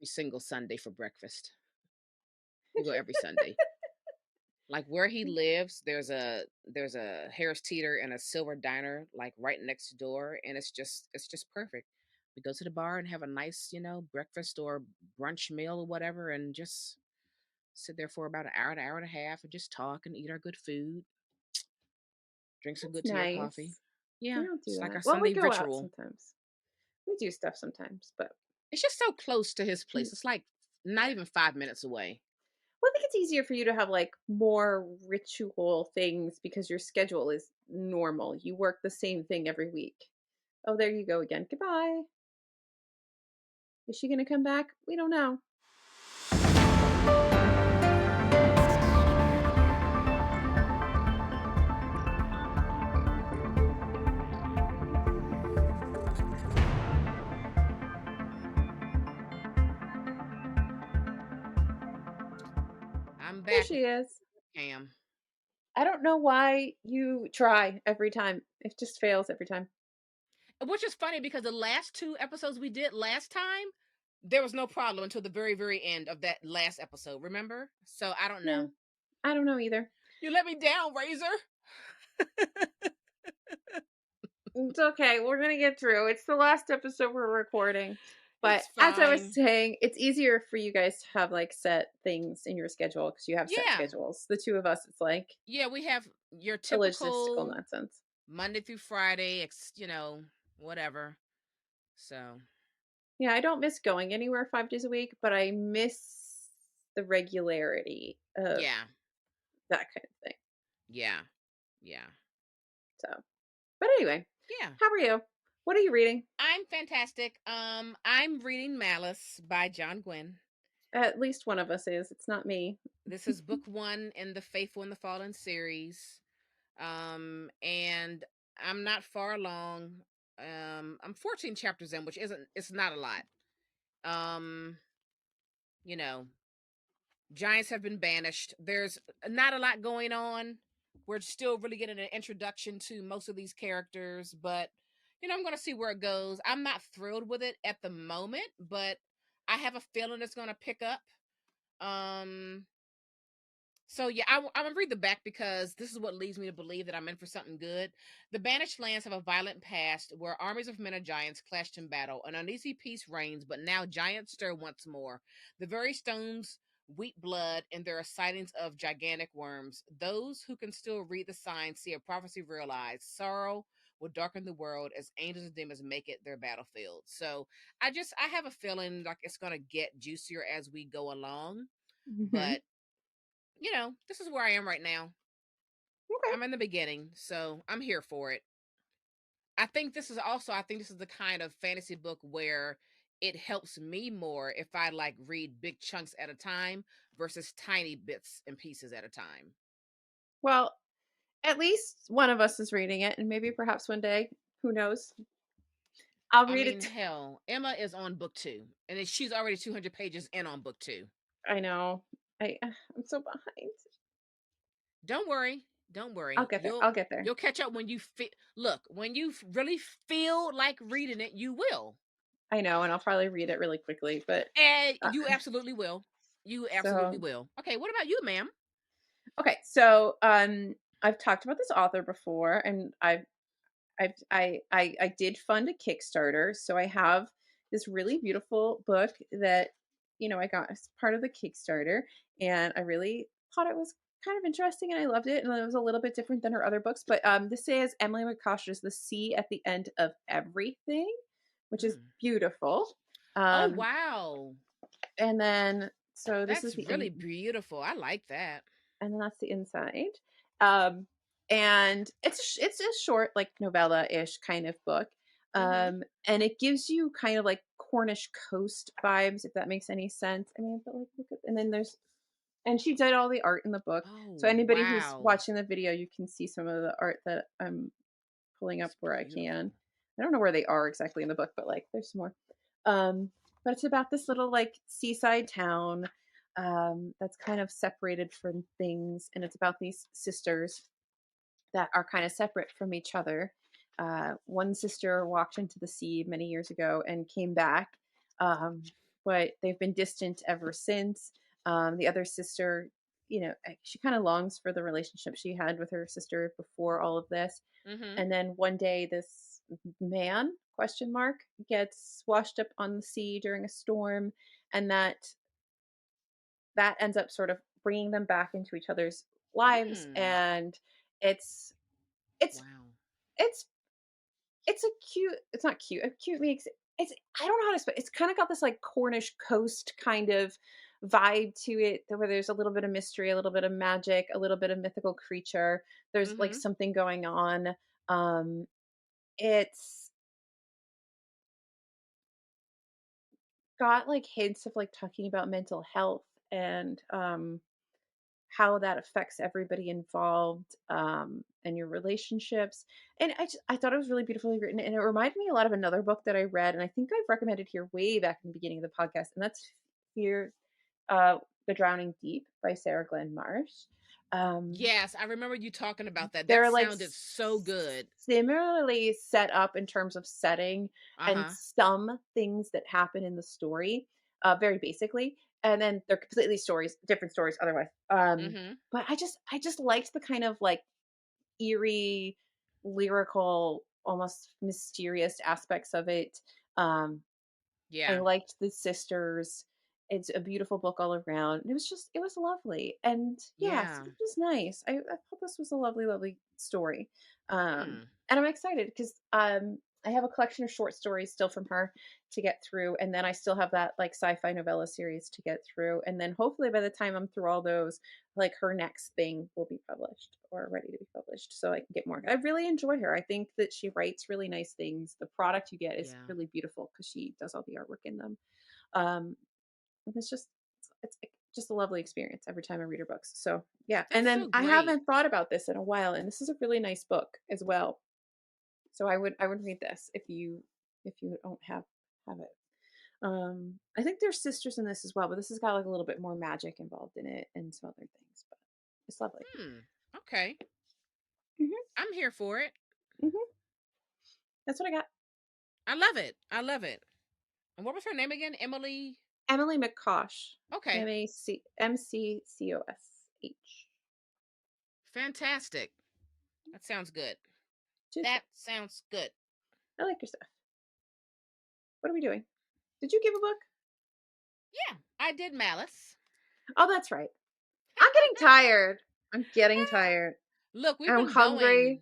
every single Sunday for breakfast. We go every Sunday. Like where he lives, there's a Harris Teeter and a Silver Diner like right next door, and it's just perfect. We go to the bar and have a nice, breakfast or brunch meal or whatever, and just sit there for about an hour and a half, and just talk and eat our good food, drink some That's good tea or coffee. nice. We Yeah, don't do it's like that. our Well, we Sunday go out ritual. sometimes. We do stuff sometimes, but It's just so close to his mm, place. It's like not even 5 minutes away. well, I think it's easier for you to have like more ritual things because your schedule is normal. You work the same thing every week. Oh, there you go again. Goodbye. Is she going to come back? We don't know. I'm There back, she is. Cam. I don't know why you try every time. It just fails every time. Which is funny because the last two episodes we did last time, there was no problem until the very, very end of that last episode. Remember? So I don't Yeah, know. I don't know either. You let me down, Razor. It's okay. We're going to get through. It's the last episode we're recording. But It's as I was fine. saying, it's easier for you guys to have like set things in your schedule because you have set Yeah. schedules. The two of us, it's like Yeah, we have your a logistical typical nonsense. Monday through Friday, whatever. So, Yeah, I don't miss going anywhere 5 days a week, but I miss the regularity of yeah. that kind of thing. Yeah. Yeah. So, but anyway, Yeah. how are you? What are you reading? I'm fantastic. I'm reading Malice by John Gwynn. At least one of us is. It's not me. This is book 1 in the Faithful and the Fallen series. And I'm not far along. I'm 14 chapters in, which it's not a lot. Um, you know, giants have been banished. There's not a lot going on. We're still really getting an introduction to most of these characters, but I'm going to see where it goes. I'm not thrilled with it at the moment, but I have a feeling it's going to pick up. Um, So yeah, I'm gonna read the back because this is what leads me to believe that I'm in for something good. The banished lands have a violent past where armies of men and giants clashed in battle. An uneasy peace reigns, but now giants stir once more. The very stones weep blood, and there are sightings of gigantic worms. Those who can still read the signs see a prophecy realized. Sorrow will darken the world as angels and demons make it their battlefield. So I have a feeling like it's gonna get juicier as we go along, Hmm. but this is where I am right now. Okay. I'm in the beginning, so I'm here for it. I think this is the kind of fantasy book where it helps me more if I like read big chunks at a time versus tiny bits and pieces at a time. Well, at least one of us is reading it, and maybe perhaps one day, who knows? I'll I read mean, it. hell, Emma is on book 2 and she's already 200 pages in on book 2. I know. I'm so behind. Don't worry. Don't I'll worry. get there. You'll I'll get there. you'll catch up when you fit. Look, when you really feel like reading it, you will. I know, and I'll probably read it really quickly, but And uh, you absolutely will. You absolutely so will. Okay, what about you, ma'am? okay. So I've talked about this author before, and I did fund a Kickstarter, so I have this really beautiful book that I got as part of the Kickstarter, and I really thought it was kind of interesting, and I loved it, and it was a little bit different than her other books. But this is Emily McCosh's "The Sea at the End of Everything," which is Mm. beautiful. Oh, Um, wow. and then so this is That's the really beautiful. I like that. and then that's the inside. Um, and it's a short, like novella ish kind of book. Mm-hmm. And it gives you kind of like Cornish coast vibes, if that makes any sense. I mean, but like look at, and then there's and she did all the art in the book. So Oh, anybody who's wow. watching the video, you can see some of the art that I'm pulling up It's where I can. beautiful. I don't know where they are exactly in the book, but like there's some more. Um, but it's about this little like seaside town that's kind of separated from things, and it's about these sisters that are kind of separate from each other. One sister walked into the sea many years ago and came back. Um, but they've been distant ever since. The other sister, she kind of longs for the relationship she had with her sister before all of this. Mhm. And then one day, this man question mark gets washed up on the sea during a storm, and that ends up sort of bringing them back into each other's lives. Mm. And it's it's Wow. it's it's a cute, it's not cute, a cute makes it's, I don't know how to explain, it's kind of got this like Cornish coast kind of vibe to it, where there's a little bit of mystery, a little bit of magic, a little bit of mythical creature, there's like Mhm. something going on. It's got like hints of like talking about mental health, and how that affects everybody involved, and your relationships. And I thought it was really beautifully written, and it reminded me a lot of another book that I read, and I think I've recommended here way back in the beginning of the podcast, and that's Fear, uh, The Drowning Deep by Sarah Glenn Marsh. Um, Yes, I remember you talking about that. That they're like sounded so good. similarly set up in terms of setting and Uh-huh. some things that happen in the story, very basically, and then they're completely different stories otherwise. Mhm. But I just liked the kind of like eerie, lyrical, almost mysterious aspects of it. Um, I Yeah. liked the sisters. It's a beautiful book all around. It was lovely. And yeah, so Yeah. it was nice. I thought this was a lovely, lovely story. Hmm. And I'm excited because I have a collection of short stories still from her to get through. And then I still have that like sci-fi novella series to get through. And then hopefully by the time I'm through all those, like her next thing will be published or ready to be published so I can get more. I really enjoy her. I think that she writes really nice things. The product you get is Yeah. really beautiful because she does all the artwork in them. Um, and it's just a lovely experience every time I read her books. So yeah, and That's then so I great. haven't thought about this in a while, and this is a really nice book as well. So I would read this if you don't have it. I think there's sisters in this as well, but this has got like a little bit more magic involved in it and some other things. But it's lovely. Hmm. Okay. Hmm. I'm here for it. Hmm. That's what I got. I love it. I love it. And what was her name again? Emily. Emily McCosh, Okay. Maccosh. Fantastic. That sounds good. She's good. That sounds good. I like your stuff. What are we doing? Did you give a book? Yeah, I did Malice. Oh, that's right. I'm getting tired. I'm getting tired. Look, we've I'm been hungry. going.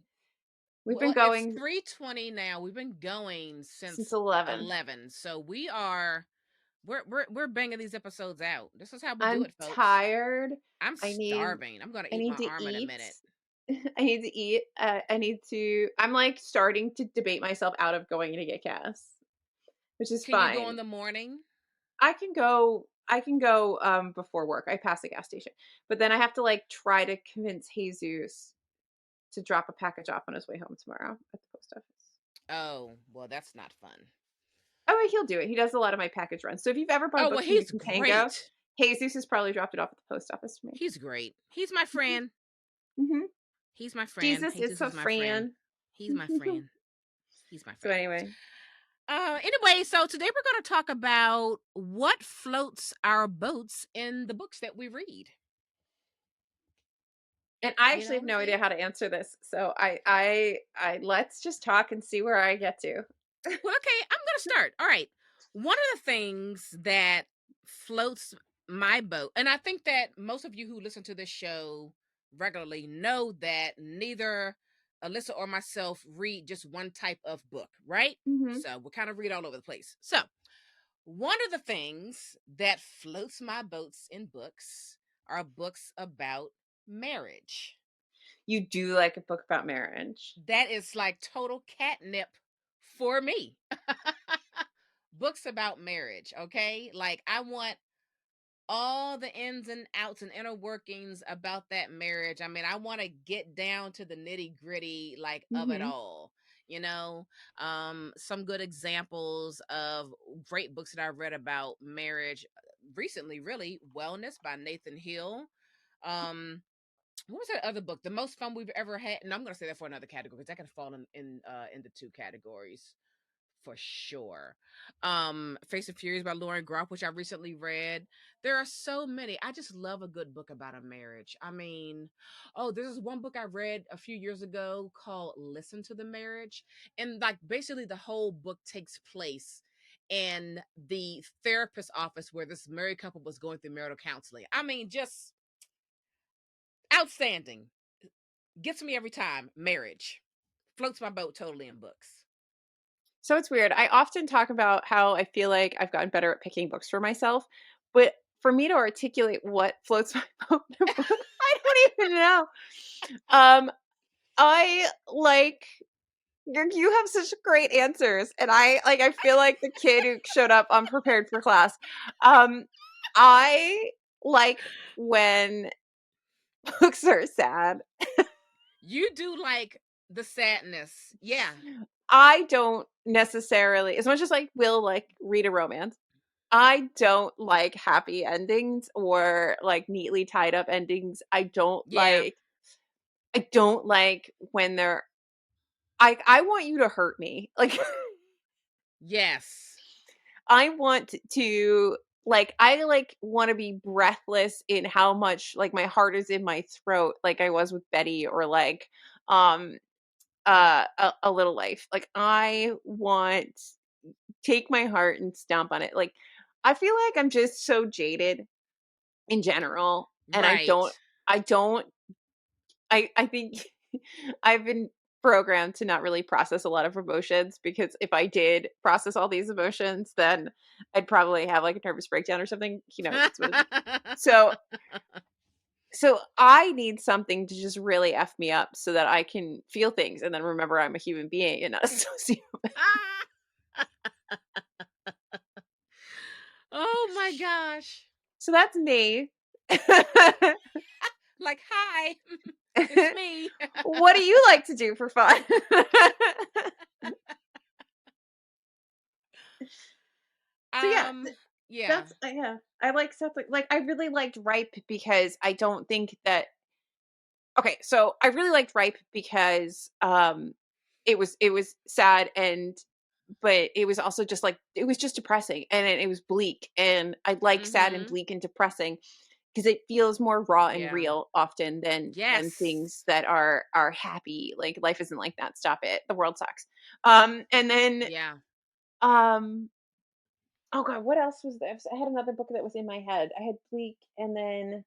We've been Well, it's going 3:20 now. We've been going since since 11. 11. So we're banging these episodes out. This is how we do I'm it, folks. tired. I'm I need starving. I'm going to I eat need my to arm in a eat. minute. I need to eat. I need to I'm like starting to debate myself out of going to get gas, which is Can you go fine. in the morning? I can go before work. I pass a gas station. But then I have to like try to convince Jesus to drop a package off on his way home tomorrow at the post office. Oh, well, that's not fun. Oh, wait, he'll do it. He does a lot of my package runs. So if you've ever bought a Oh, book well, from me he's from Tango, great. Jesus has probably dropped it off at the post office for me. He's great. He's my friend. Hmm. He's my friend. Jesus is Jesus a is my friend. friend. He's my friend. He's my So friend. anyway, Anyway, so today we're going to talk about what floats our boats in the books that we read. and I You actually know have what I'm no idea saying? how to answer this. So I let's just talk and see where I get to. Well, okay, I'm going to start. All right. One of the things that floats my boat, and I think that most of you who listen to this show regularly know that neither Alyssa or myself read just one type of book, right? Hmm. So we kind of read all over the place. So, one of the things that floats my boats in books are books about marriage. You do like a book about marriage. That is like total catnip for me. Books about marriage, okay? Like I want all the ins and outs and inner workings about that marriage. I mean, I want to get down to the nitty-gritty like of it Hmm. all. You know, some good examples of great books that I've read about marriage recently, really, Wellness by Nathan Hill. Um what was that other book? The most fun we've ever had. And I'm going to say that for another category because that can fall in into two categories. for sure. Face of Furies by Lauren Groff, which I recently read. There are so many. I just love a good book about a marriage. I mean, oh, this is one book I read a few years ago called Listen to the Marriage. And like basically the whole book takes place in the therapist's office where this married couple was going through marital counseling. I mean, just outstanding. Gets me every time. Marriage. Floats my boat totally in books. So it's weird. I often talk about how I feel like I've gotten better at picking books for myself, but for me to articulate what floats my boat in a book, I don't even know. Um, I like you have such great answers, and I feel like the kid who showed up unprepared for class. Um, I like when books are sad. You do like the sadness. Yeah. I don't necessarily, as much as I will like read a romance, I don't like happy endings or like neatly tied up endings. Yeah. I don't like when they're I want you to hurt me. Like Yes. I want to I like want to be breathless in how much like my heart is in my throat like I was with Betty or like um a little life. Like I want take my heart and stomp on it. Like I feel like I'm just so jaded in general and Right. I don't I think I've been programmed to not really process a lot of emotions because if I did process all these emotions, then I'd probably have like a nervous breakdown or something. You know, it's what it, so so I need something to just really f me up so that I can feel things and then remember I'm a human being and not a sociopath. Oh my gosh. So that's me. Like, hi, it's me. What do you like to do for fun? So yeah, um, yeah. that's yeah. I like stuff like I really liked Ripe because I don't think that okay, so I really liked Ripe because it was sad and but it was also just like it was just depressing and it was bleak and I like sad and Mm-hmm. bleak and depressing because it feels more raw and Yeah. real often than Yes. things that are happy. Like life isn't like that. Stop it. The world sucks. And then Yeah. um oh god, what else was there? I had another book that was in my head. I had Bleak and then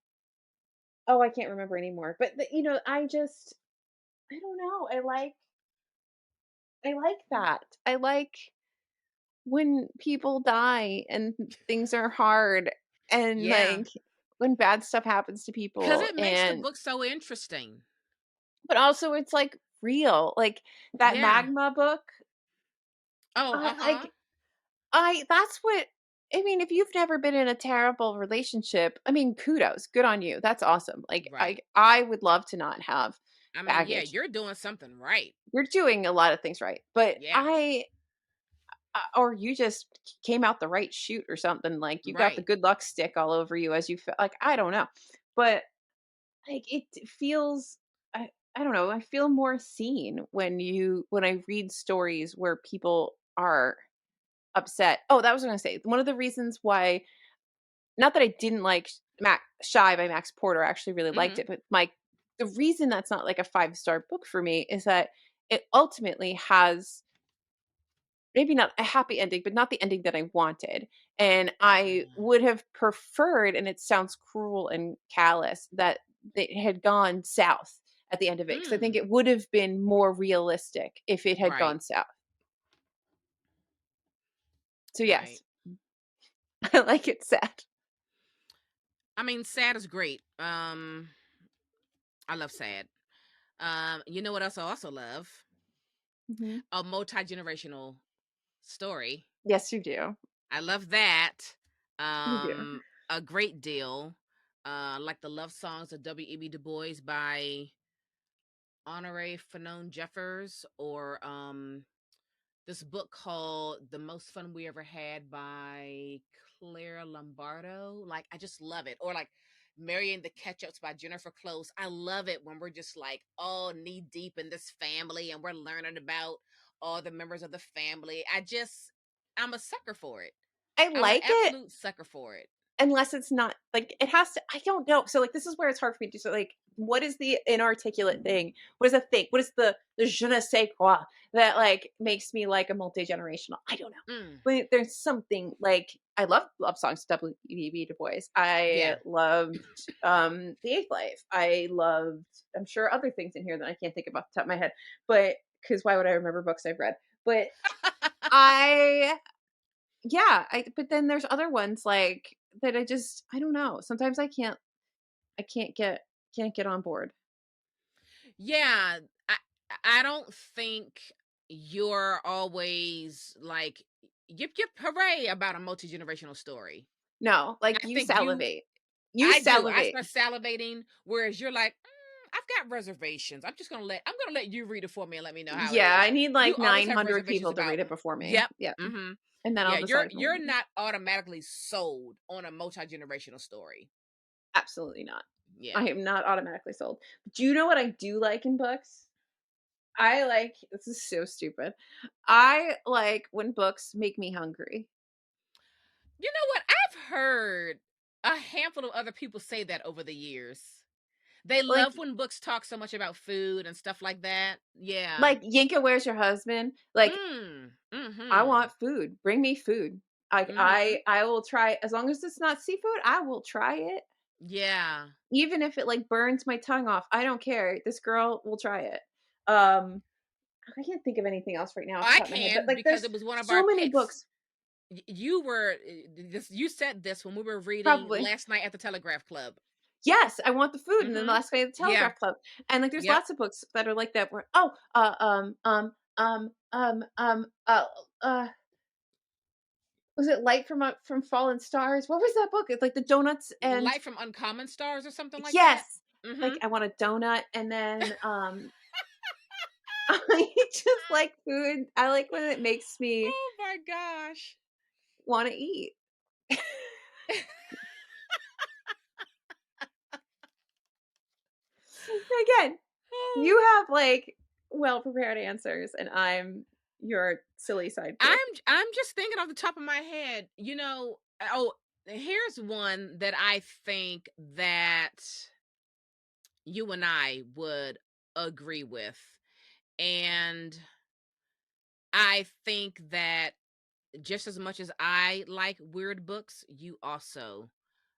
oh, I can't remember anymore. But you know, I don't know. I like that. I like when people die and things are hard and Yeah. like when bad stuff happens to Because people it makes the and book so interesting. but also it's like real. Like that Yeah. magma book, Oh, uh-huh. like I that's what I mean, if you've never been in a terrible relationship, I mean, kudos, good on you. That's awesome. Like Right. I would love to not have I mean, yeah, baggage. you're doing something right. You're doing a lot of things right. But Yeah. or you just came out the right chute or something. Like you got the Right. good luck stick all over you as you like I don't know. But like it feels I don't know, I feel more seen when I read stories where people are upset. Oh, that was what I was gonna say. One of the reasons why not that I didn't like Shy by Max Porter, I actually really liked Mm-hmm. it, but the reason that's not like a five-star book for me is that it ultimately has maybe not a happy ending, but not the ending that I wanted. And I would have preferred, and it sounds cruel and callous, that it had gone south at the end of it. Because I think Mm. it would have been more realistic if it had Right. gone south. So Right. yes, I like it sad. I mean, sad is great. I love sad. You know what else I also love? Hmm. A multi-generational story. Yes, you do. I love that. You do. A great deal. Like the love songs of W.E.B. Du Bois by Honore Fanon Jeffers, or this book called The Most Fun We Ever Had by Claire Lombardo. Like, I just love it. Or like Marrying the Ketchups by Jennifer Close. I love it when we're just like all knee deep in this family and we're learning about all the members of the family. I'm a sucker for it. I I'm an like it absolute sucker for it. unless it's not like it has to. I don't know. So like this is where it's hard for me to so like what is the inarticulate thing? What is the thing? What is the je ne sais quoi that like makes me like a multi-generational? I don't know. Mm, But there's something like I love love songs to W.E.B. Du Bois. I yeah. loved The Eighth Life. I loved I'm sure other things in here that I can't think of off the top of my head. But because why would I remember books I've read? But I yeah, I but then there's other ones like that I don't know. Sometimes I can't get on board. Yeah, I I don't think you're always like yip yip hooray about a multi-generational story. No, like I you think you salivate. You I do. I salivate. start salivating, whereas you're like, I've got reservations. I'm gonna let you read it for me and let me know how it Yeah, is. I need You like always have 900 reservations people to about read it before me. yep. Yeah. Mm-hmm. And then I'll Yeah, decide if I want you're to read it. not automatically sold on a multi-generational story. Absolutely not. Yeah. I am not automatically sold. But do you know what I do like in books? I like this is so stupid. I like when books make me hungry. You know what? I've heard a handful of other people say that over the years. They Like love when books talk so much about food and stuff like that. Yeah. like Yinka, Where's Your Husband? Like I Mhm. want food. Bring me food. Mhm. I will try as long as it's not seafood, I will try it. Yeah. Even if it like burns my tongue off, I don't care. This girl will try it. Um I can't think of anything else right now off the I top of my head, but can like because there's it was one of our so many picks. books. You were this you said this when we were reading Probably. last night at the Telegraph Club. Yes, I want the food and then the Mhm. last day of the Yeah. Telegraph Club. And like there's Yep. lots of books that are like that where um um uh uh was it Light from Fallen Stars? What was that book? It's like the donuts and Light from Uncommon Stars or something like that. yes. Like Mhm. I want a donut and then I just like food. I like when it makes me Oh my gosh. want to eat. Again, you have like well prepared answers and I'm your silly sidekick. I'm just thinking off the top of my head, oh, here's one that I think that you and I would agree with. And I think that just as much as I like weird books, you also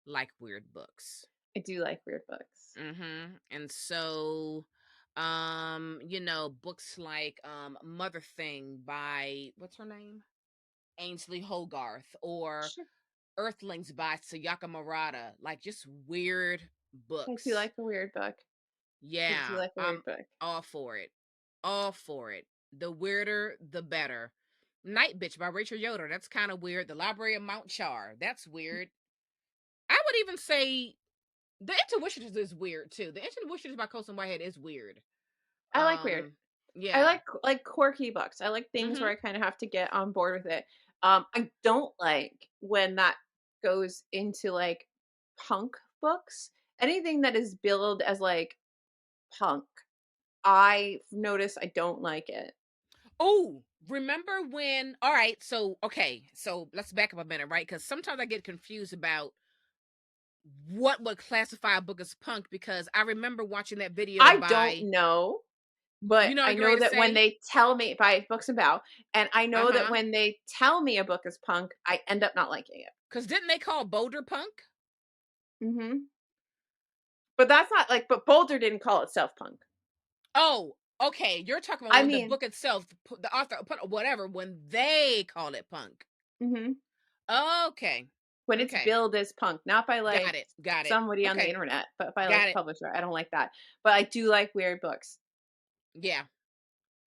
like weird books. I do like weird books. And so books like Mother Thing by what's her name? Ainsley Hogarth, or Sure. Earthlings by Sayaka Murata, like just weird I do books. like a weird book. I do Yeah, like a I'm weird book. all for it. All for it. The weirder, the better. Night Bitch by Rachel Yoder. That's kind of weird. The Library of Mount Char. That's weird. I would even say The Intuitionist is weird too. The Intuitionist by Colson Whitehead is weird. I like weird. I Yeah. like quirky books. I like things where Mm-hmm. I kind of have to get on board with it. I don't like when that goes into like punk books. Anything that is billed as like punk, I notice I don't like it. Oh, remember when? All right, so okay, so let's back up a minute, right? Because sometimes I get confused about what would classify a book as punk because I remember watching that video I don't by know, but you know what I I'm getting know ready to that when say? they tell me by Books and Bow, and I know that Uh-huh. when they tell me a book is punk, I end up not liking it. Because didn't they call Boulder punk? Mhm. But that's not like but Boulder didn't call itself punk. Oh, okay. You're talking about I when the mean book itself, the author, whatever, when they call it punk. mhm. Okay. When it's Okay. billed as punk, not by Got like it. Got it. somebody on the Okay. internet, but by like Got a it. publisher. I don't like that. But I do like weird books. Yeah.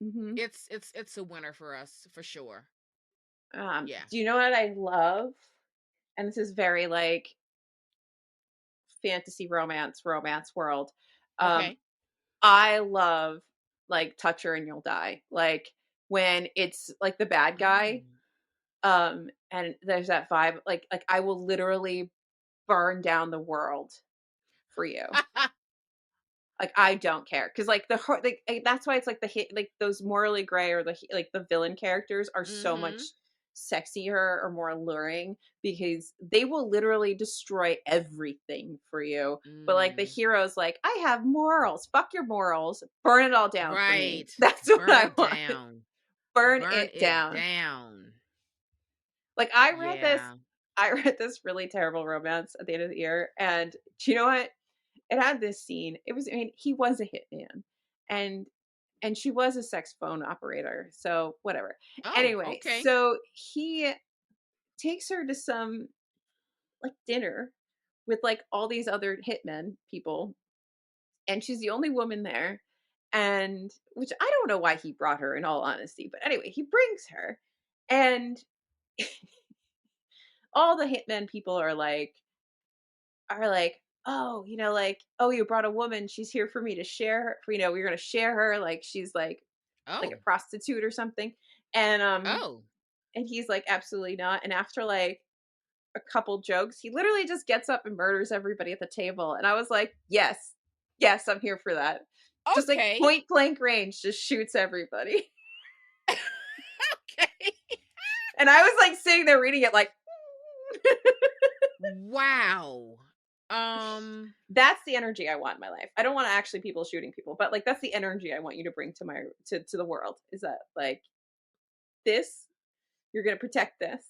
Mhm. It's a winner for us for sure. Yeah. Do you know what I love? And this is very like fantasy romance world. Um, Okay. I love like Touch Her and You'll Die. Like when it's like the bad guy, Mm. and there's that vibe, like I will literally burn down the world for you. Like, I don't care because like that's why it's like the hit like those morally gray or like the villain characters are so much Mm-hmm. sexier or more alluring because they will literally destroy everything for you. But like the Mm. heroes, like I have morals. Fuck your morals. Burn it all down for me. Right. That's what Burn I it want. down. Burn Burn it it down. down. Like Yeah. I read this really terrible romance at the end of the year, and do you know what? It had this scene. It was, I mean, he was a hitman, and she was a sex phone operator, so whatever. Oh, Anyway, okay. so he takes her to some like dinner with like all these other hitmen people, and she's the only woman there. And which I don't know why he brought her in all honesty, but anyway, he brings her, and all the hitmen people are like, "Oh, like, oh, you brought a woman. She's here for me to share her. We're gonna share her. Like she's like a Oh. prostitute or something." And Oh. he's like, "Absolutely not." And after like a couple jokes, he literally just gets up and murders everybody at the table. And I was like, "Yes, yes, I'm here for that." Just like Okay. point blank range, just shoots everybody. Okay. And I was like sitting there reading it, like, Wow. Um. that's the energy I want in my life. I don't want actually people shooting people, but like that's the energy I want you to bring to my to the world. Is that like this? You're gonna protect this.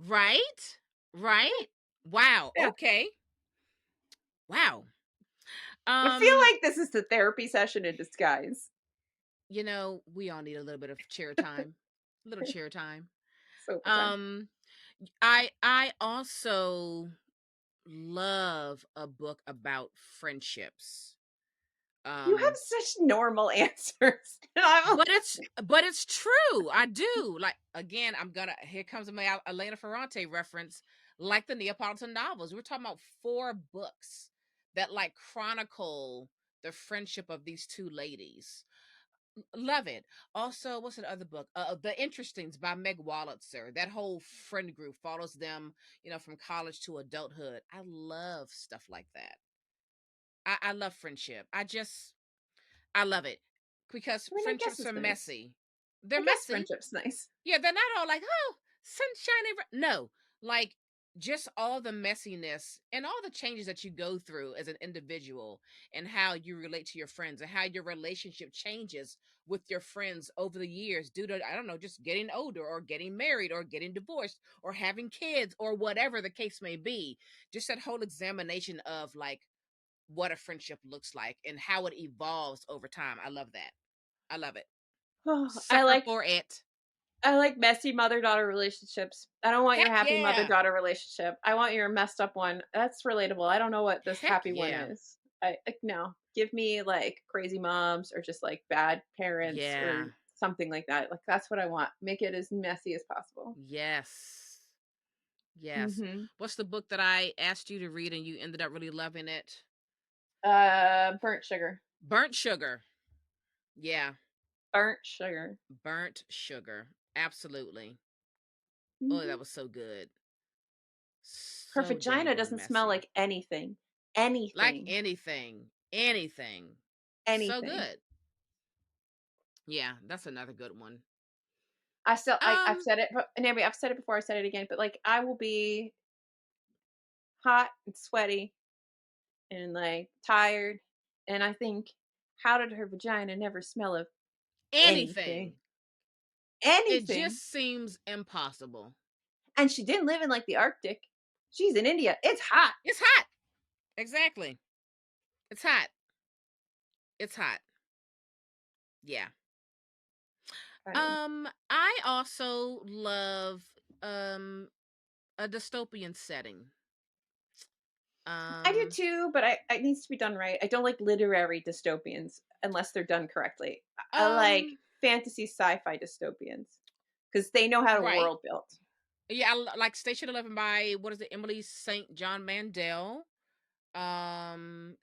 Right. Right. Wow. Yeah. Okay. Wow. I feel Um. like this is the therapy session in disguise. We all need a little bit of chair time. A little chair time. Sofa time. Um. I also love a book about friendships. You have Um. such normal answers. And I'm But it's true. I do. Like again, here comes my Elena Ferrante reference, like the Neapolitan novels. We're talking about 4 books that like chronicle the friendship of these two ladies. Love it. Also, what's the other book? The Interestings by Meg Wolitzer. That whole friend group follows them, from college to adulthood. I love stuff like that. I love friendship. I love it because I mean, I guess friendships are it's nice. messy. They're I guess messy. friendship's nice. Yeah, they're not all like, oh, sunshine. No, like just all the messiness and all the changes that you go through as an individual and how you relate to your friends and how your relationship changes with your friends over the years due to, I don't know, just getting older or getting married or getting divorced or having kids or whatever the case may be. Just that whole examination of like what a friendship looks like and how it evolves over time. I love that. I love it. Oh, Sucker for it. I like messy mother-daughter relationships. I don't want your Heck happy yeah. mother-daughter relationship. I want your messed up one. That's relatable. I don't know what this Heck happy one yeah. is. I like no. Give me like crazy moms or just like bad parents or Yeah. something like that. Like that's what I want. Make it as messy as possible. Yes. Yes. Mhm. What's the book that I asked you to read and you ended up really loving it? Burnt sugar. Burnt Sugar. Yeah. Burnt sugar. Burnt Sugar. Absolutely. Oh, Mhm. that was so good. Her So dang vagina on doesn't smell messy. like anything. Like Anything. anything. Anything. So Anything. good. Yeah, that's another good one. I've Um, said it, but Naomi, I've said it before. I said it again, but like I will be hot and sweaty and like tired, and I think, how did her vagina never smell of anything? anything. It Anything. just seems impossible. And she didn't live in like the Arctic. She's in India. It's hot. It's hot. Exactly. It's hot. It's hot. Yeah. Funny. I also love um a dystopian setting. I do Um, too, but it needs to be done right. I don't like literary dystopians unless they're done correctly. I like um, fantasy sci-fi dystopians because they know how to right. world build. Yeah, like Station 11 by what is it, Emily St. John Mandel.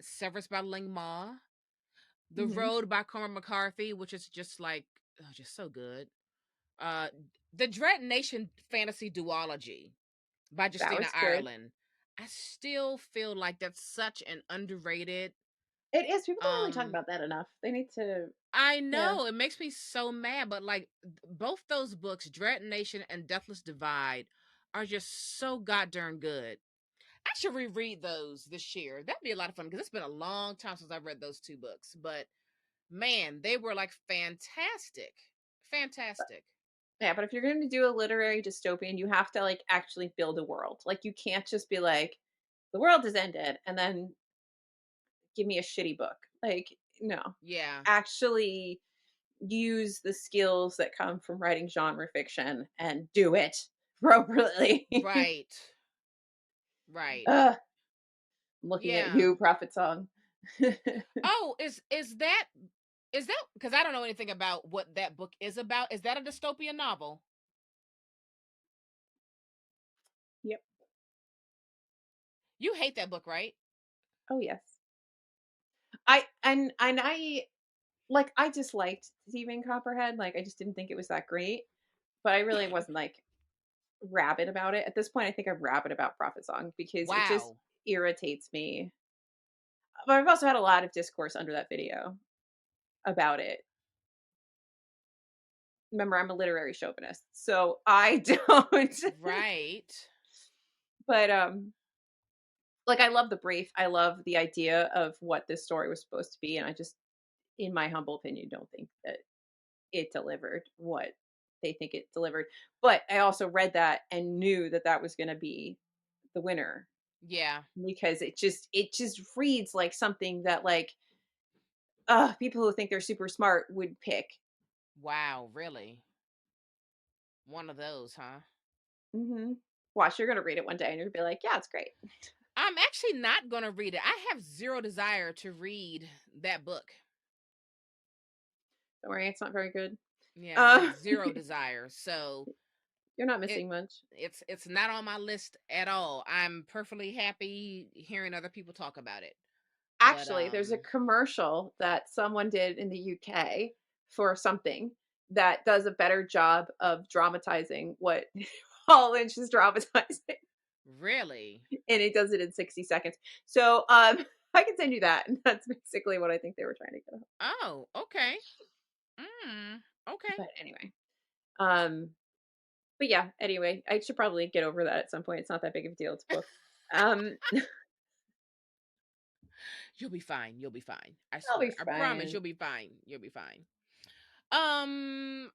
Severus by Ling Ma. The Hmm. Road by Cormac McCarthy, which is just like just so good. Uh the Dread Nation fantasy duology by That Justina was good. Ireland. I still feel like that's such an underrated It is. People don't really talk Um about that enough. They need to. I Yeah. know it makes me so mad, but like both those books, Dread Nation and Deathless Divide, are just so goddamn good. I should reread those this year. That'd be a lot of fun because it's been a long time since I've read those two books. But man, they were like fantastic. Fantastic. Yeah, but if you're going to do a literary dystopian, you have to like actually build a world. Like you can't just be like the world has ended and then give me a shitty book. Like no. Yeah. Actually use the skills that come from writing genre fiction and do it appropriately. Right. Right. Ugh, I'm looking at Yeah. you, Prophet Song. Oh, is that because I don't know anything about what that book is about. Is that a dystopian novel? Yep. You hate that book, right? Oh yes. I like I just liked Steven Copperhead. Like I just didn't think it was that great. But I really wasn't like rabid about it. At this point, I think I'm rabid about Prophet Song because it just Wow. irritates me. But I've also had a lot of discourse under that video about it. Remember, I'm a literary chauvinist, so I don't. Right. But like I love the brief. I love the idea of what this story was supposed to be, and I just, in my humble opinion, don't think that it delivered what they think it delivered. But I also read that and knew that that was going to be the winner Yeah. because it just reads like something that like people who think they're super smart would pick. Wow, really? One of those, huh? Hmm. Watch, you're gonna read it one day and you'll be like, yeah, it's great. I'm actually not going to read it. I have zero desire to read that book. Don't worry, it's not very good. Yeah, like Uh, zero desire. So, you're not it missing much. it's not on my list at all. I'm perfectly happy hearing other people talk about it. But Actually, there's a commercial that someone did in the UK for something that does a better job of dramatizing what Paul Lynch is dramatizing, really? and it does it in 60 seconds. So, I can send you that, and that's basically what I think they were trying to get at. Oh, okay. Mm, okay. But anyway, um, but yeah, anyway, I should probably get over that at some point. It's not that big of a deal. It's a book. Um, You'll be fine. You'll be fine. I I'll be swear. I promise fine. you'll be fine. You'll be fine. Um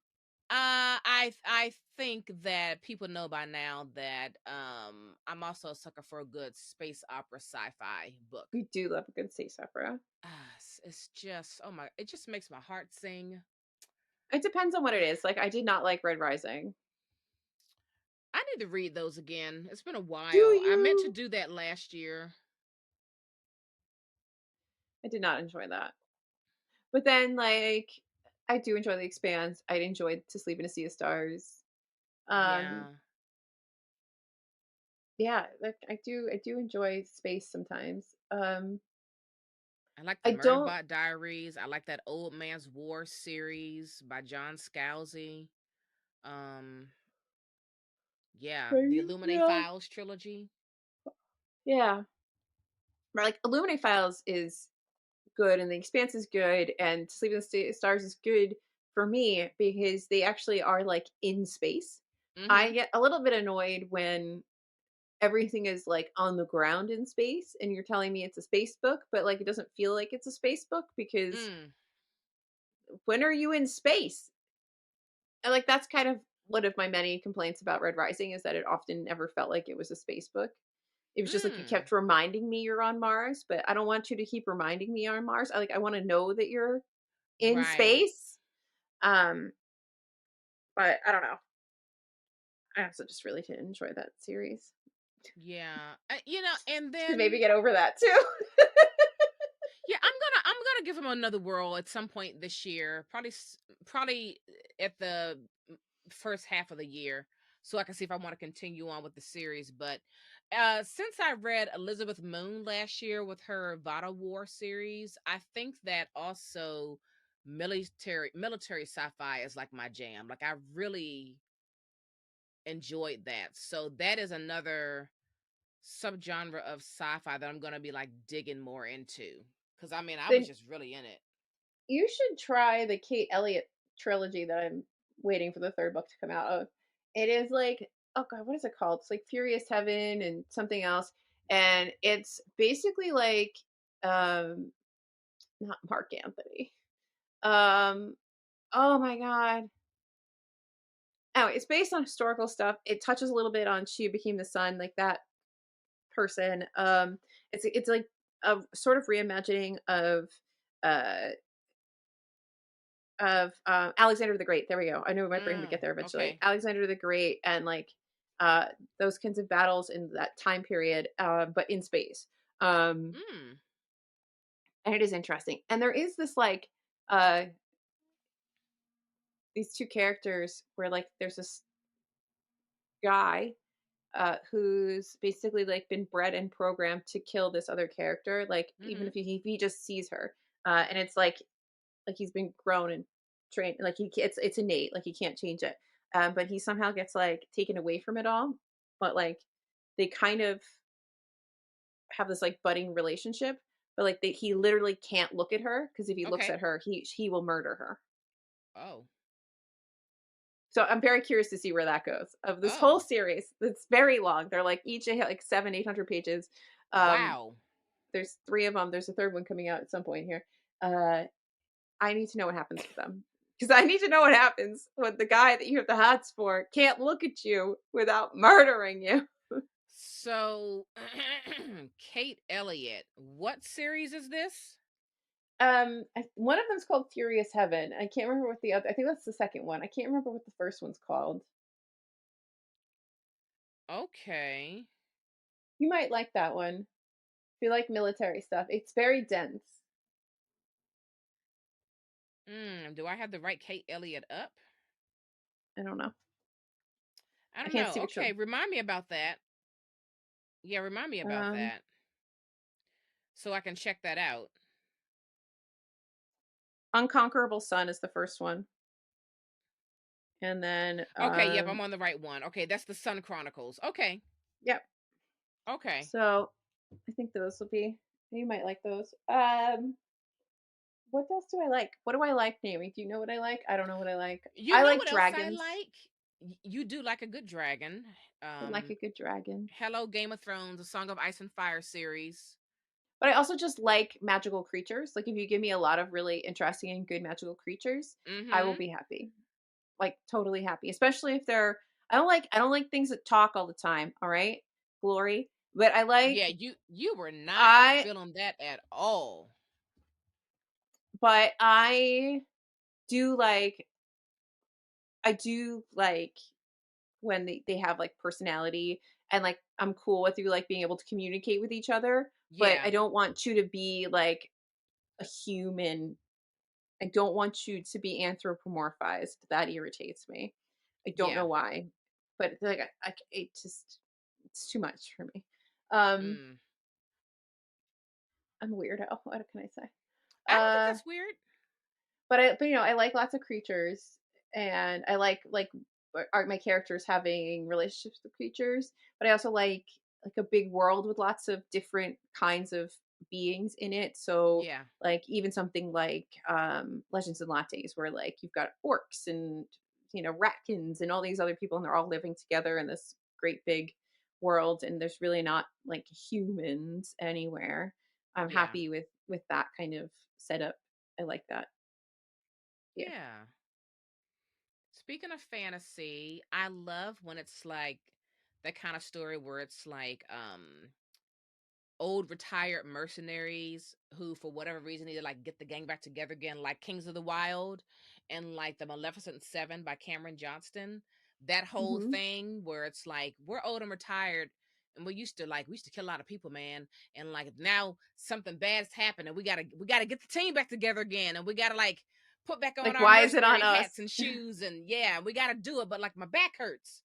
I think that people know by now that I'm also a sucker for a good space opera sci-fi book. We do love a good space opera. It's just oh my it just makes my heart sing. It depends on what it is. Like, I did not like Red Rising. I need to read those again. It's been a Do while. I meant to you? do that last year. I did not enjoy that. But then, like, I do enjoy The Expanse. I enjoyed To Sleep in a Sea of Stars. Um, Yeah. yeah, like I do enjoy space sometimes. I like the I don't. Murderbot Diaries. I like that Old Man's War series by John Scalzi. Um yeah, the Illuminate Yeah, Files trilogy. yeah. But like, Illuminate Files is good, and The Expanse is good, and Sleep in the Stars is good for me because they actually are like in space. I Mhm. get a little bit annoyed when everything is like on the ground in space and you're telling me it's a space book, but like it doesn't feel like it's a space book because Mm. when are you in space? And like that's kind of one of my many complaints about Red Rising is that it often never felt like it was a space book. It was just like you Mm. kept reminding me you're on Mars, but I don't want you to keep reminding me you're on Mars. I want to know that you're in Right. space. Um, but I don't know. I also just really didn't enjoy that series. Yeah. And Should maybe then get over that too. yeah, I'm gonna give him another whirl at some point this year. Probably at the first half of the year, so I can see if I want to continue on with the series. But since I read Elizabeth Moon last year with her Vada War series, I think that also military sci-fi is like my jam. Like I really enjoyed that. So that is another subgenre of sci-fi that I'm gonna be like digging more into. Because I mean, I was Then just really in it. you should try the Kate Elliott trilogy that I'm waiting for the third book to come out of. It is like, oh god, what is it called? It's like Furious Heaven and something else, and it's basically like, um, not Mark Anthony. Um, oh my god. Oh, it's based on historical stuff. It touches a little bit on She Became the Sun, like that person. It's like a sort of reimagining uh Alexander the Great. There we go. I knew my brain would get there eventually. Okay. Alexander the Great and like uh those kinds of battles in that time period, but in space. Um, Mm. and it is interesting. And there is this like uh these two characters where like there's this guy who's basically like been bred and programmed to kill this other character, like even Mm-hmm. if he just sees her, and it's like he's been grown and trained, like it's innate, like he can't change it. But he somehow gets like taken away from it all. But like they kind of have this like budding relationship, but like he literally can't look at her because if he looks Okay. at her, he will murder her. Oh. So I'm very curious to see where that goes. Of this whole Oh. series, it's very long. They're like each like 700-800 pages. Um, Wow. there's three of them. There's a third one coming out at some point here. Uh, I need to know what happens with them because I need to know what happens when the guy that you have the hots for can't look at you without murdering you. So, Kate Elliott, what series is this? One of them's called Furious Heaven. I can't remember what the other. I think that's the second one. I can't remember what the first one's called. Okay. You might like that one if you like military stuff. It's very dense. Do I have the right Kate Elliott up? I don't know. I I don't can't know. see which Okay, one. remind me about that. Yeah, remind me about Um, that so I can check that out. Unconquerable Sun is the first one, and then Okay, yep, I'm on the right one. Okay, that's the Sun Chronicles. Okay. yep. Okay. So I think those will be. You might like those. What else do I like? What do I like, Naomi? Do you know what I like? I don't know what I like. You I know like what else I dragons. like? You do like a good dragon. I like Um a good dragon. Hello Game of Thrones, a Song of Ice and Fire series. But I also just like magical creatures. Like if you give me a lot of really interesting and good magical creatures, I will Mhm. be happy. Like totally happy. Especially if they're I don't like things that talk all the time, all right? Glory. But Yeah, you were not I feeling that at all. I do like I do like when they have like personality, and like I'm cool with you like being able to communicate with each other, but I Yeah. don't want you to be like a human. I don't want you to be anthropomorphized. That irritates me. I don't know Yeah. why, but like it just it's too much for me. Um, Mm. I'm a weirdo. What can I say? I don't think Uh, that's weird. but I like lots of creatures, and I like are my characters having relationships with creatures, but I also like a big world with lots of different kinds of beings in it. So Yeah. like even something like Legends and Lattes, where like you've got orcs and ratkins and all these other people, and they're all living together in this great big world, and there's really not like humans anywhere. I'm Yeah. happy with that kind of setup. I like that. Yeah. Yeah. Speaking of fantasy, I love when it's like that kind of story where it's like old retired mercenaries who for whatever reason need to like get the gang back together again, like Kings of the Wild and like the Maleficent Seven by Cameron Johnston. That whole Mhm. thing where it's like we're old and retired and we used to kill a lot of people, man, and like now something bad's happened and we gotta get the team back together again, and we gotta like put back on Like, our why is it on mercenary hats us? and shoes, and yeah, we gotta do it, but like my back hurts,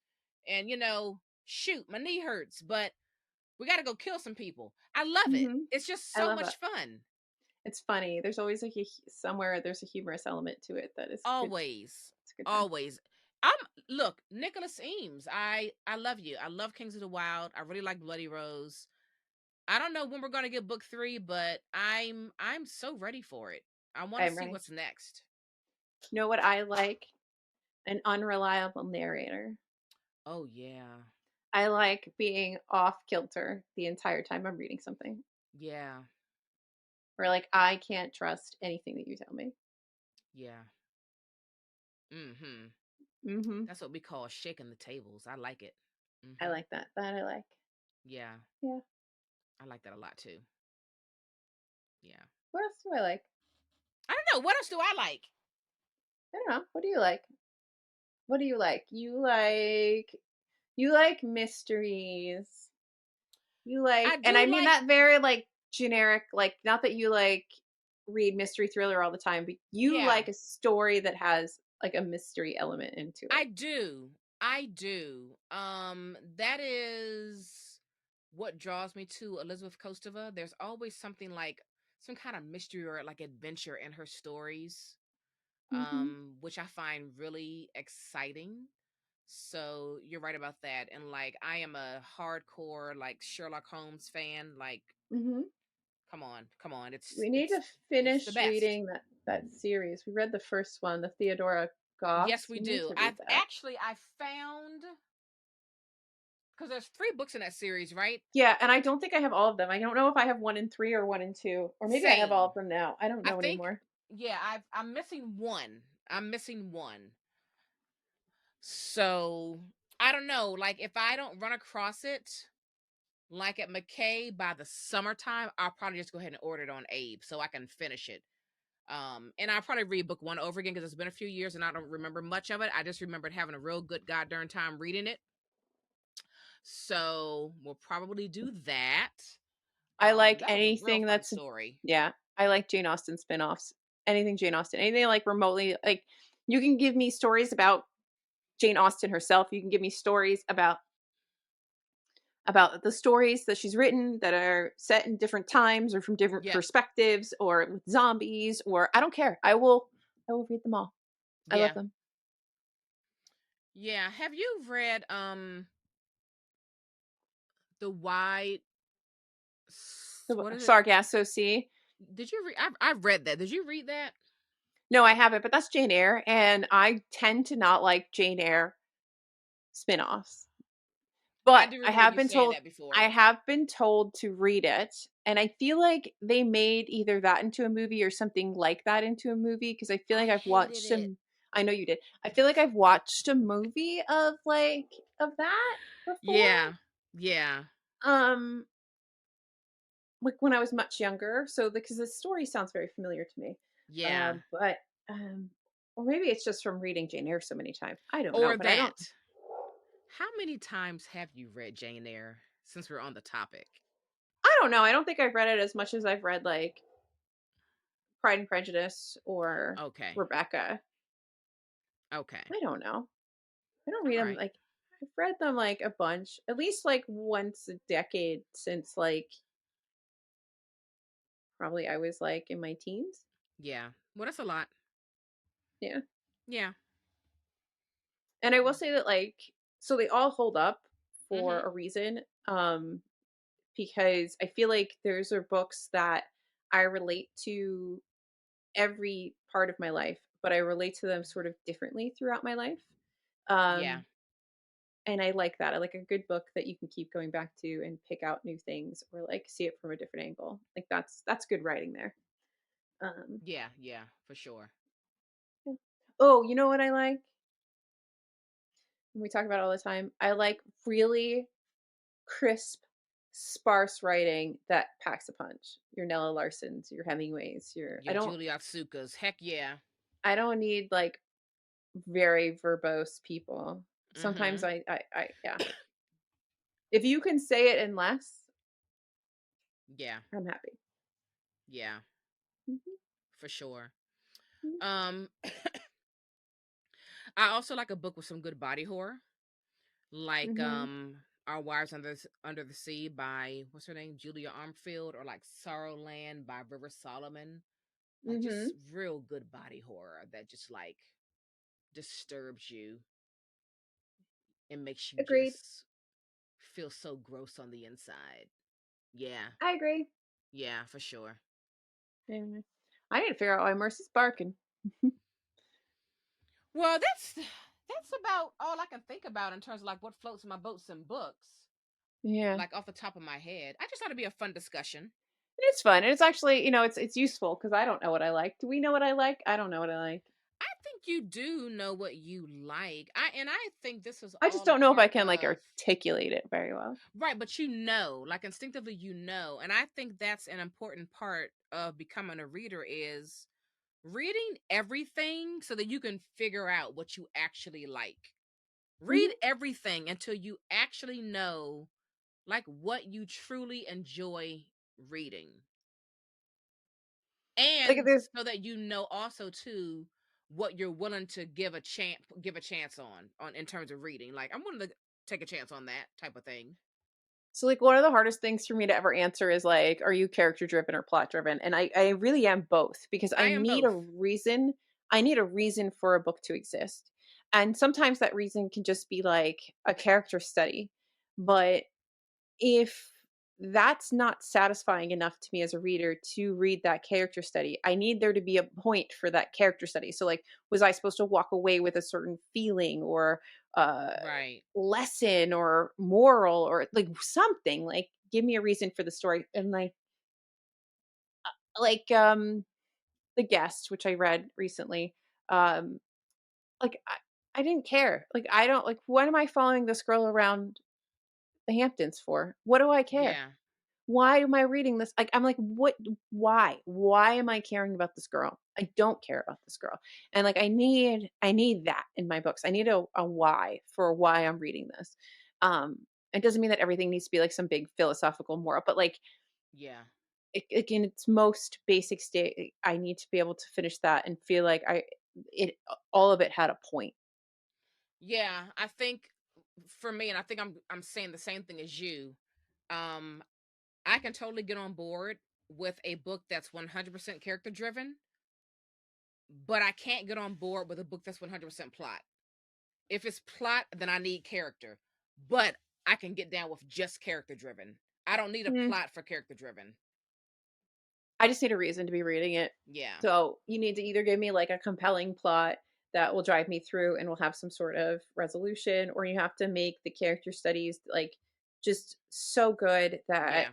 and shoot, my knee hurts, but we got to go kill some people. I love it. Mhm. It's just I so love it. much fun. It's funny. There's always like somewhere there's a humorous element to it that is good. Always. It's a good time. Always. I'm Look, Nicholas Eames. I love you. I love Kings of the Wild. I really like Bloody Rose. I don't know when we're gonna get book 3, but I'm so ready for it. I want to I'm see ready. what's next. You know what I like? An unreliable narrator. Oh yeah. I like being off kilter the entire time I'm reading something. Yeah. Where like I can't trust anything that you tell me. Yeah. Mhm. Mhm. That's what we call shaking the tables. I like it. I Mhm. like that. That I like. Yeah. Yeah. I like that a lot too. Yeah. What else do I like? I don't know. What else do I like? I don't know. What do you like? What do you like? You like mysteries. You like I and I do mean like that very like generic, like not that you like read mystery thriller all the time, but you yeah. like a story that has like a mystery element into I it. do. I do. That is what draws me to Elizabeth Kostova. There's always something like some kind of mystery or like adventure in her stories, Mhm. which I find really exciting. So you're right about that. And like I am a hardcore like Sherlock Holmes fan. Like, Mhm. come on, come on. We need It's to it's the finish best. reading that series. We read the first one, the Theodora Yes, Goffs. we We need do. to read I've that. actually I found because there's 3 books in that series, right? Yeah, and I don't think I have all of them. I don't know if I have 1 and 3 or 1 and 2, or maybe I have all Same. of them now. I don't I know think, anymore. yeah, I'm missing one. I'm missing one. So I don't know. Like if I don't run across it, like at McKay by the summertime, I'll probably just go ahead and order it on Abe so I can finish it. And I'll probably read book 1 over again because it's been a few years and I don't remember much of it. I just remembered having a real good goddamn time reading it. So we'll probably do that. I like That was a real anything fun that's story. yeah, I like Jane Austen spinoffs. Anything Jane Austen. Anything like remotely like you can give me stories about Jane Austen herself. You can give me stories about the stories that she's written that are set in different times or from different Yeah, perspectives or with zombies or I don't care. I will read them all. I love yeah, them. yeah. Have you read the wide what is it? Sargasso Sea. Did you read? I've read that. Did you read that? No, I haven't, but that's Jane Eyre, and I tend to not like Jane Eyre spin-offs. I But do I remember have you been saying told that before. I have been told to read it, and I feel like they made either that into a movie or something like that into a movie because I feel I like I've hated watched it. some I know you did. I feel like I've watched a movie of that before. Yeah, yeah, Um like when I was much younger, so because the story sounds very familiar to me. yeah. But or maybe it's just from reading Jane Eyre so many times. I don't know, Or but I don't that. How many times have you read Jane Eyre since we're on the topic? I don't know. I don't think I've read it as much as I've read like Pride and Prejudice or Okay, Rebecca. okay, I don't know. I don't all read them right. like I've read them like a bunch, at least like once a decade since like probably I was like in my teens. Yeah. Well, that's a lot. Yeah. Yeah. And I will say that like so they all hold up for Mm-hmm. a reason. Because I feel like those are books that I relate to every part of my life, but I relate to them sort of differently throughout my life. Yeah. Um, and I like that. I like a good book that you can keep going back to and pick out new things or like see it from a different angle. Like that's good writing there. Um, Yeah. Yeah. For sure. yeah. Oh, you know what I like? And we talk about it all the time. I like really crisp, sparse writing that packs a punch. Your Nella Larsons, your Hemingways, your Your Julia Tsukas. Heck yeah. I don't need like very verbose people. Sometimes Mm-hmm. I yeah. If you can say it in less, Yeah. I'm happy. Yeah. Mhm, For sure. mhm, Um, I also like a book with some good body horror, like mhm, Our Wives Under the Sea by what's her name, Julia Armfield, or like Sorrow Land by River Solomon. Like just mhm. real good body horror that just like disturbs you and makes you Agreed. just feel so gross on the inside. Yeah. I agree. Yeah, for sure. Anyway, I need to figure out why Mercy's barking. Well, that's about all I can think about in terms of like what floats my boats and books. Yeah. Like off the top of my head. I just thought it'd be a fun discussion. It's fun, and it's actually, it's useful because I don't know what I like. Do we know what I like? I don't know what I like. I think you do know what you like. I think this is I just all a don't know if I part can, like, of articulate it very well. right, but you know, like instinctively you know. And I think that's an important part of becoming a reader is reading everything so that you can figure out what you actually like. Read Mhm. everything until you actually know like what you truly enjoy reading. Like, And there's so that you know also too what you're willing to give a chance on in terms of reading. Like I'm willing to take a chance on that type of thing. so, like, one of the hardest things for me to ever answer is, like, are you character driven or plot driven? And I really am both because I am both. I need a reason for a book to exist. And sometimes that reason can just be, like, a character study. But if that's not satisfying enough to me as a reader to read that character study, I need there to be a point for that character study. So, like, was I supposed to walk away with a certain feeling or uh Right. lesson or moral or like something? Like, give me a reason for the story. And like The Guest, which I read recently, um like I didn't care. Like, I don't like, what am I following this girl around the Hamptons for? What do I care? Yeah. Why am I reading this? Like, I'm like, what? Why? Why am I caring about this girl? I don't care about this girl. And like, I need that in my books. I need a why for why I'm reading this. Um, it doesn't mean that everything needs to be like some big philosophical moral, but like, Yeah. in its most basic state, I need to be able to finish that and feel like it, all of it had a point. Yeah. I think for me, and I think I'm saying the same thing as you, um, I can totally get on board with a book that's 100% character driven, but I can't get on board with a book that's 100% plot. If it's plot, then I need character. But I can get down with just character driven. I don't need a Mm, plot for character driven. I just need a reason to be reading it. Yeah. So you need to either give me like a compelling plot that will drive me through and will have some sort of resolution, or you have to make the character studies like just so good that Yeah.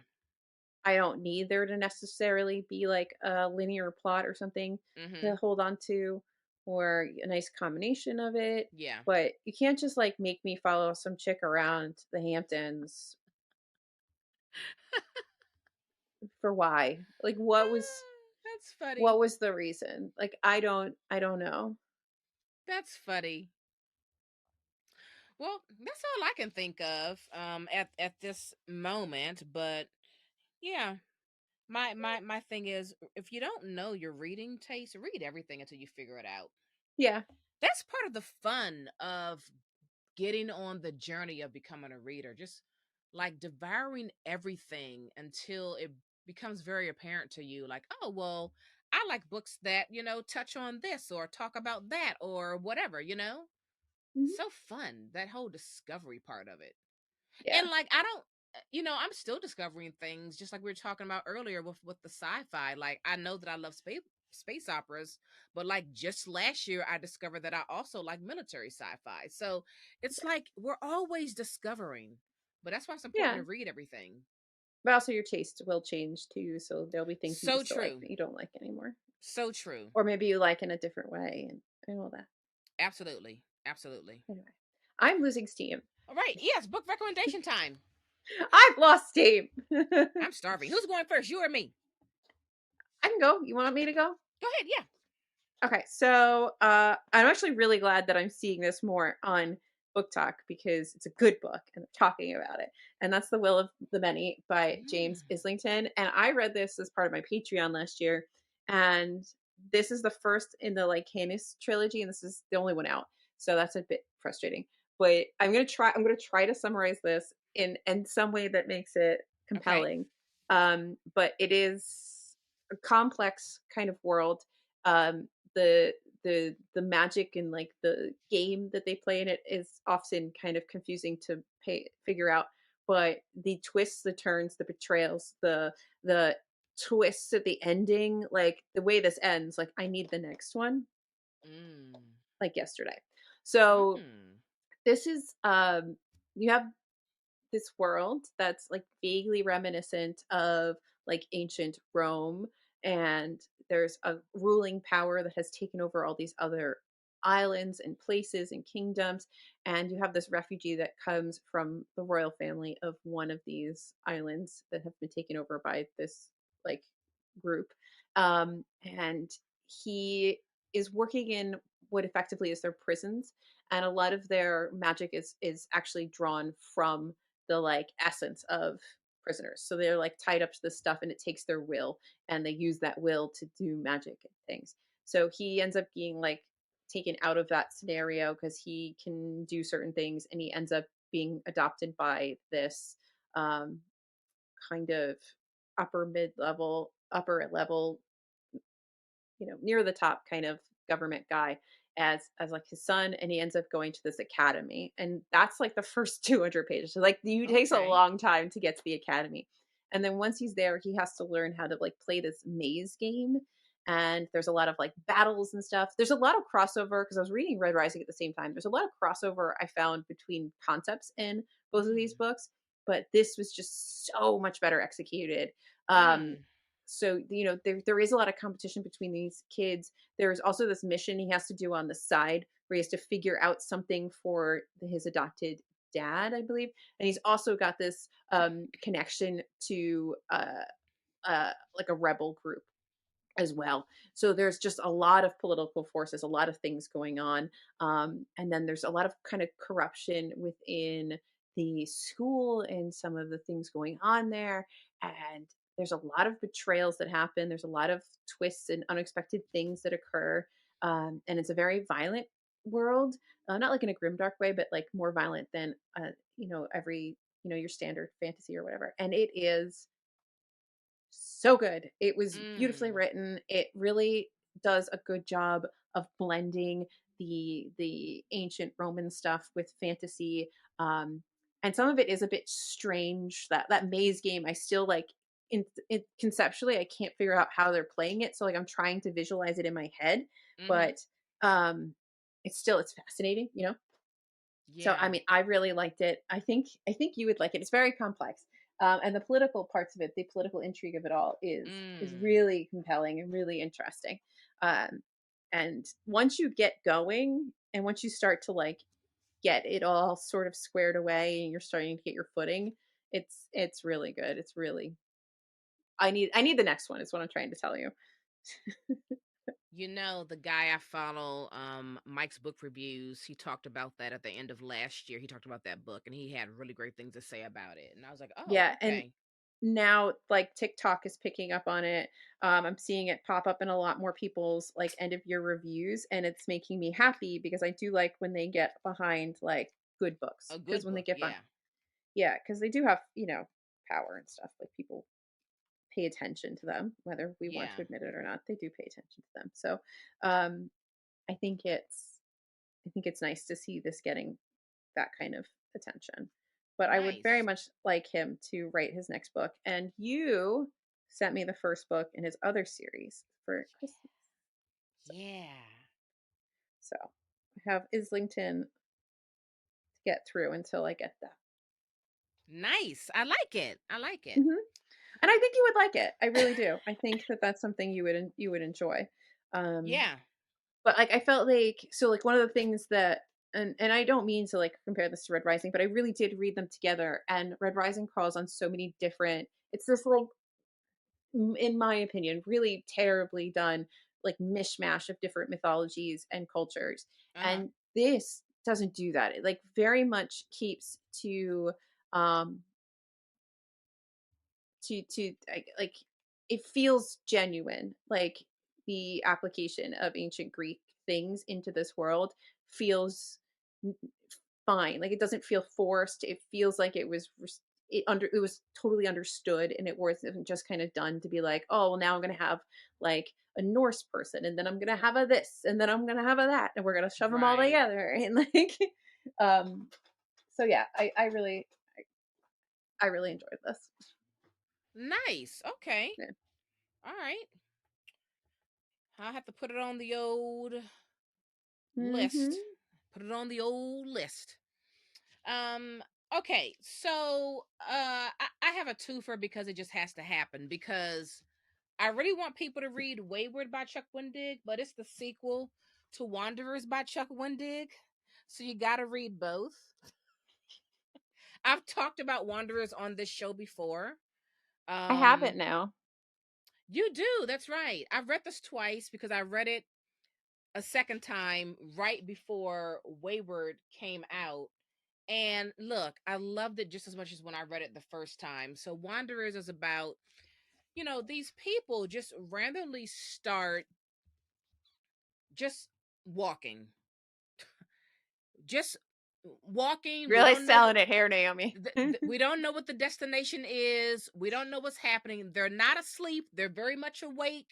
I don't need there to necessarily be like a linear plot or something to Mhm. hold on to, or a nice combination of it. Yeah. But you can't just like make me follow some chick around the Hamptons for why? Like, That's funny. what was the reason? Like, I don't know. That's funny. Well, that's all I can think of at this moment, but yeah. My thing is if you don't know your reading taste, read everything until you figure it out. Yeah. That's part of the fun of getting on the journey of becoming a reader, just like devouring everything until it becomes very apparent to you like, oh well, I like books that touch on this or talk about that or whatever. Mhm. So fun, that whole discovery part of it. Yeah. And like I don't I'm still discovering things just like we were talking about earlier with the sci-fi. Like I know that I love space operas, but like just last year I discovered that I also like military sci-fi. So it's like we're always discovering. But that's why it's important Yeah. to read everything. But also your taste will change too, so there'll be things you So used to like true. that you don't like anymore. So true. Or maybe you like in a different way and all that. Absolutely. Absolutely. Anyway, I'm losing steam. All right. Yes, book recommendation time. I've lost steam. I'm starving. Who's going first? You or me? I can go. You want me to go? Go ahead. Yeah. Okay, so I'm actually really glad that I'm seeing this more on Book Talk because it's a good book and they're talking about it. And that's The Will of the Many by James Mm. Islington. And I read this as part of my Patreon last year. And this is the first in the like Canis trilogy, and this is the only one out. So that's a bit frustrating. But I'm gonna try to summarize this in some way that makes it Okay. compelling. But it is a complex kind of world. Um, the the magic and like the game that they play in it is often kind of confusing to figure out, but the twists, the turns, the betrayals, the twists at the ending, like the way this ends, like I need the next one Mm. like yesterday. So Mm. this is you have this world that's like vaguely reminiscent of like ancient Rome, and there's a ruling power that has taken over all these other islands and places and kingdoms, and you have this refugee that comes from the royal family of one of these islands that have been taken over by this like group, and he is working in what effectively is their prisons, and a lot of their magic is actually drawn from the like essence of prisoners. So they're like tied up to this stuff and it takes their will, and they use that will to do magic and things. So he ends up being like taken out of that scenario because he can do certain things, and he ends up being adopted by this um kind of upper level, near the top kind of government guy as like his son, and he ends up going to this academy, and that's like the first 200 pages. So like you takes a Okay. long time to get to the academy, and then once he's there he has to learn how to like play this maze game, and there's a lot of like battles and stuff. There's a lot of crossover because I was reading Red Rising at the same time. There's a lot of crossover I found between concepts in both of these Mm. books, but this was just so much better executed. um Mm. so there is a lot of competition between these kids. There's also this mission he has to do on the side where he has to figure out something for his adopted dad, I believe, and he's also got this connection to like a rebel group as well. So there's just a lot of political forces, a lot of things going on. And then there's a lot of kind of corruption within the school and some of the things going on there. And there's a lot of betrayals that happen. There's a lot of twists and unexpected things that occur. And it's a very violent world, not like in a grimdark way, but like more violent than, every, your standard fantasy or whatever. And it is so good. It was beautifully Mm. written. It really does a good job of blending the ancient Roman stuff with fantasy. Um, and some of it is a bit strange. That maze game, I still like in conceptually, I can't figure out how they're playing it. So like I'm trying to visualize it in my head, Mhm. but um, it's fascinating. So I Yeah. mean, I really liked it. I think you would like it. It's very complex, and the political parts of it, the political intrigue of it all, is Mm. really compelling and really interesting. Um, and once you get going, and once you start to like get it all sort of squared away, and you're starting to get your footing, it's really good. It's really I need the next one. Is what I'm trying to tell you. The guy I follow, Mike's book reviews, he talked about that at the end of last year. He talked about that book and he had really great things to say about it. And I was like, oh, Yeah, and okay. now like TikTok is picking up on it. I'm seeing it pop up in a lot more people's like end of year reviews, and it's making me happy because I do like when they get behind like good books, A because good when they book. get behind, Yeah. yeah, because they do have power and stuff. Like people pay attention to them, whether we want to Yeah. admit it or not. They do pay attention to them. So um, I think it's nice to see this getting that kind of attention. But I would very Nice. much like him to write his next book. And you sent me the first book in his other series for Christmas. So, Yeah. so I have Islington to get through until I get that. Nice. I like it. I like it. Hmm. And I think you would like it. I really do. I think that that's something you would enjoy. Um, Yeah. but like I felt like, so like one of the things that, and I don't mean to like compare this to Red Rising, but I really did read them together, and Red Rising crawls on so many different, it's this like, in my opinion, really terribly done like mishmash of different mythologies and cultures. Uh-huh. And this doesn't do that. It like very much keeps um to like it feels genuine. Like the application of ancient Greek things into this world feels fine. Like it doesn't feel forced. It feels like it was totally understood, and it wasn't just kind of done to be like, oh well, now I'm gonna have like a Norse person, and then I'm gonna have a this, and then I'm gonna have a that, and we're gonna shove them all Right. together, and like, um, so yeah, I really I really enjoyed this. Nice. Okay. Yeah. All right. I'll have to put it on the old Mm-hmm. list. Put it on the old list. Um. Okay. So, I have a twofer because it just has to happen because I really want people to read Wayward by Chuck Wendig, but it's the sequel to Wanderers by Chuck Wendig. So you got to read both. I've talked about Wanderers on this show before. I have it Um, now. you do. That's right. I've read this twice because I read it a second time right before Wayward came out. And look, I loved it just as much as when I read it the first time. So Wanderers is about, these people just randomly start just walking. Just walking. We Really don't know what selling it here, Naomi. we don't know what the destination is. We don't know what's happening. They're not asleep. They're very much awake,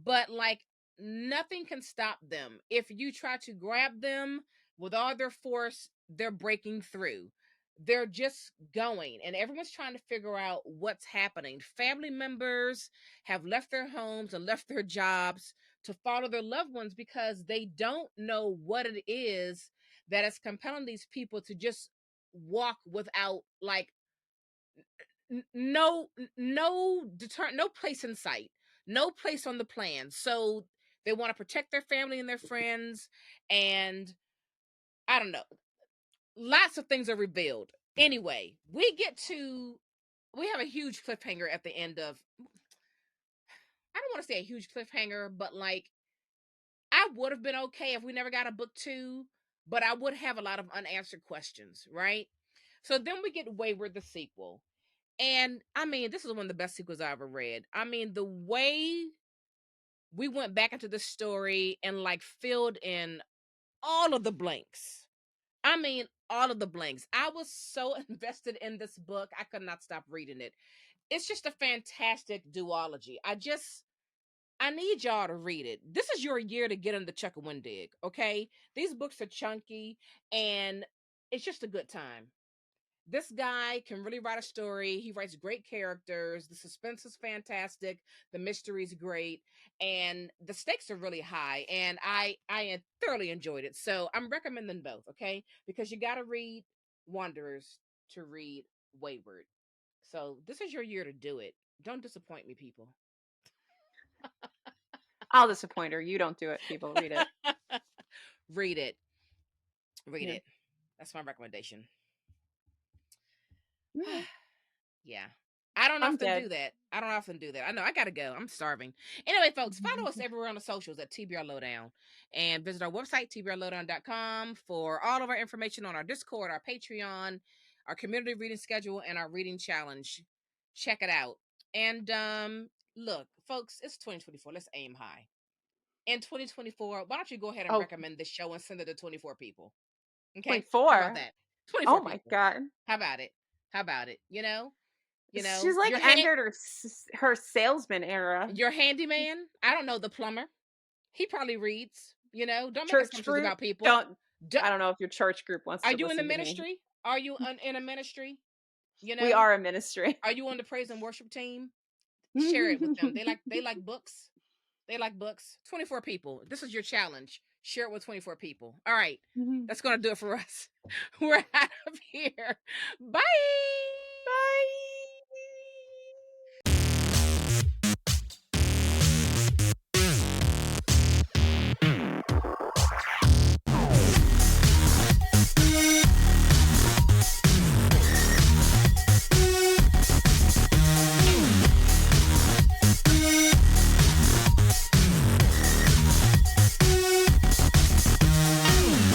but like nothing can stop them. If you try to grab them with all their force, they're breaking through. They're just going, and everyone's trying to figure out what's happening. Family members have left their homes and left their jobs to follow their loved ones because they don't know what it is that is compelling these people to just walk without like no place in sight, no place on the plan. So they want to protect their family and their friends, and I don't know, lots of things are revealed. Anyway, we have a huge cliffhanger at the end of, I don't want to say a huge cliffhanger, but like I would have been okay if we never got a book 2, but I would have a lot of unanswered questions, right? So then we get Wayward, the sequel. And I mean, this is one of the best sequels I ever read. I mean, the way we went back into the story and like filled in all of the blanks. I mean, all of the blanks. I was so invested in this book, I could not stop reading it. It's just a fantastic duology. I need y'all to read it. This is your year to get into Chuck Wendig, okay? These books are chunky and it's just a good time. This guy can really write a story. He writes great characters. The suspense is fantastic. The mystery is great, and the stakes are really high. And I thoroughly enjoyed it. So I'm recommending both, okay? Because you got to read Wanderers to read Wayward. So this is your year to do it. Don't disappoint me, people. I'll disappoint her. You don't do it, people. Read it. Read it. Read Yeah. it. That's my recommendation. Yeah. Yeah. I don't I'm often dead. do that. I don't often do that. I know I gotta go. I'm starving. Anyway, folks, follow us everywhere on the socials at TBR Lowdown and visit our website, tbrlowdown.com, for all of our information on our Discord, our Patreon, our community reading schedule, and our reading challenge. Check it out. And look, folks, it's 2024. Let's aim high. In 2024, why don't you go ahead and Oh, recommend this show and send it to 24 people? Okay? How about 24. that? 24 Oh my people. God. How about it? How about it? She's Your like entered her salesman era. your handyman. I don't know, the plumber. He probably reads. Don't make Church assumptions group. about people. Don't. Do, I don't know if your church group wants are to you in the listen to me. ministry? Are you in a ministry? You We know, are a ministry. are you on the praise and worship team? Share it with them. They like books. They like books. 24 people. This is your challenge. Share it with 24 people. All right. That's going to do it for us. We're out of here. Bye.